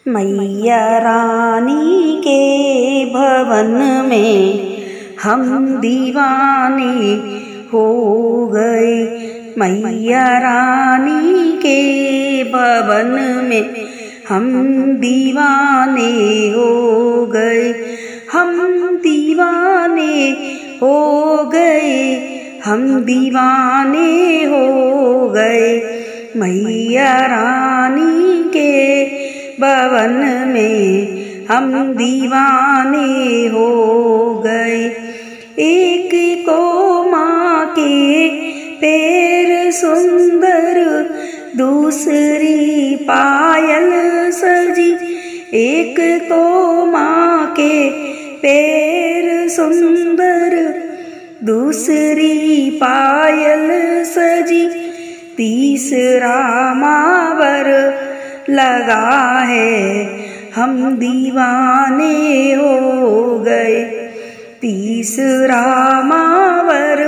मैया रानी के भवन में हम दीवाने हो गए। मैया रानी के भवन में हम दीवाने हो गए। हम दीवाने हो गए। हम दीवाने हो गए। मैया रानी के भवन में हम दीवाने हो गए। एक को माँ के पैर सुंदर, दूसरी पायल सजी। एक को माँ के पैर सुंदर, दूसरी पायल सजी। तीसरा मावर लगा है, हम दीवाने हो गए। तीसरा मावर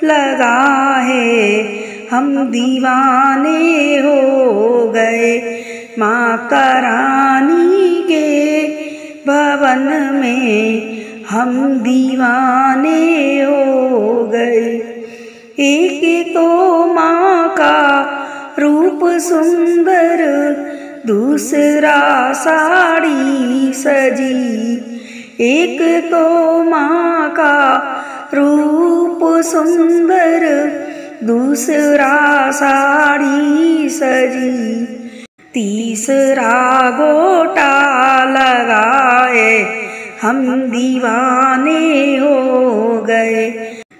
लगा है, हम दीवाने हो गए। माता रानी के भवन में हम दीवाने हो गए। एक तो माँ का रूप सुंदर, दूसरा साड़ी सजी। एक तो माँ का रूप सुंदर, दूसरा साड़ी सजी। तीसरा गोटा लगाए, हम दीवाने हो गए।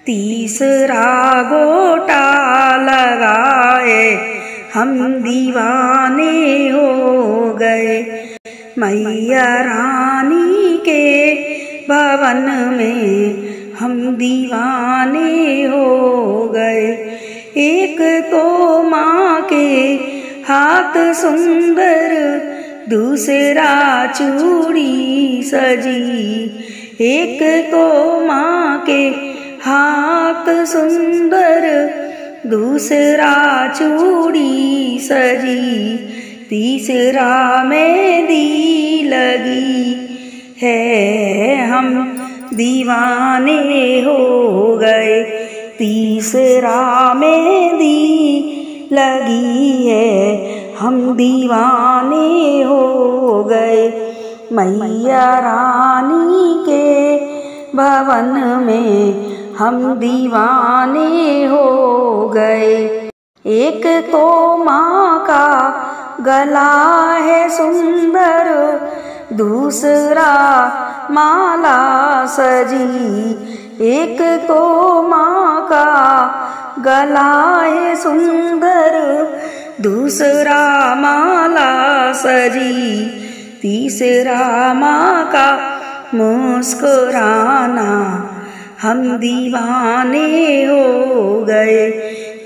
तीसरा गोटा लगाए, हम दीवाने हो गए। मैया रानी के भवन में हम दीवाने हो गए। एक तो माँ के हाथ सुंदर, दूसरा चूड़ी सजी। एक तो माँ के हाथ सुंदर, दूसरा चूड़ी सजी। तीसरा मेहंदी लगी है, हम दीवाने हो गए। तीसरा मेहंदी लगी है, हम दीवाने हो गए। मैया रानी के भवन में हम दीवाने हो गए। एक तो माँ का गला है सुंदर, दूसरा माला सजी। एक तो माँ का गला है सुंदर, दूसरा माला सजी। तीसरा माँ का मुस्कुराना, हम दीवाने हो गए।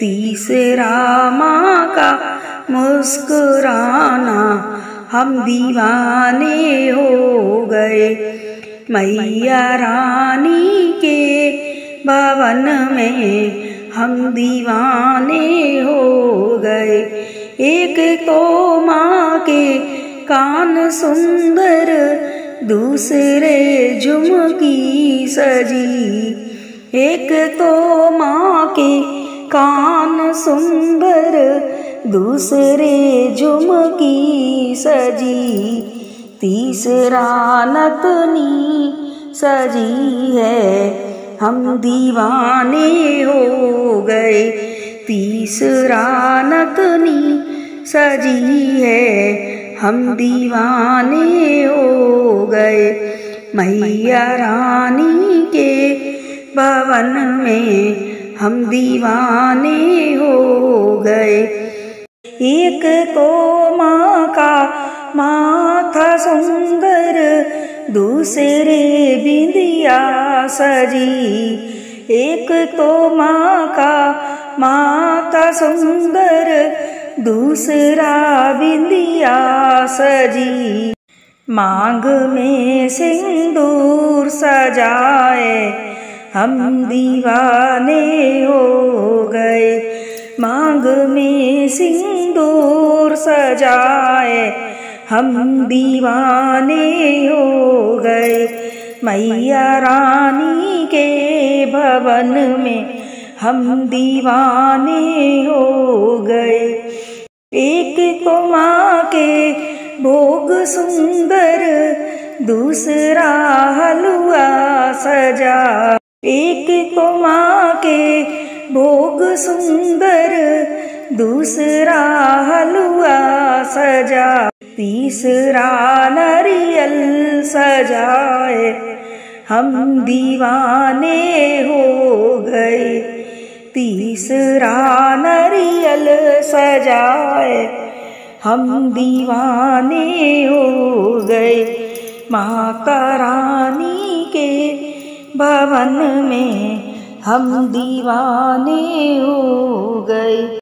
तीसरा माँ का मुस्कुराना, हम दीवाने हो गए। मैया रानी के भवन में हम दीवाने हो गए। एक तो माँ के कान सुंदर, दूसरे झुमकी सजी। एक तो माँ के कान सुंदर, दूसरे झुमकी सजी। तीसरा नथनी सजी है, हम दीवाने हो गए। तीसरा नथनी सजी है, हम दीवाने हो गए। मैया रानी के भवन में हम दीवाने हो गए। एक तो माँ का माथा सुंदर, दूसरे बिंदिया सजी। एक तो माँ का माथा सुंदर, दूसरा बिंदिया सजी। मांग में सिंदूर सजाए, हम दीवाने हो गए। मांग में सिंदूर सजाए, हम दीवाने हो गए। मैया रानी के भवन में हम दीवाने हो गए। एक को माँ के भोग सुंदर, दूसरा हलवा सजा। एक को माँ के भोग सुंदर, दूसरा हलवा सजा। तीसरा नारियल सजाए, हम दीवाने हो गए। तीसरा नारियल सजाए, हम दीवाने हो गए। माता रानी के भवन में हम दीवाने हो गए।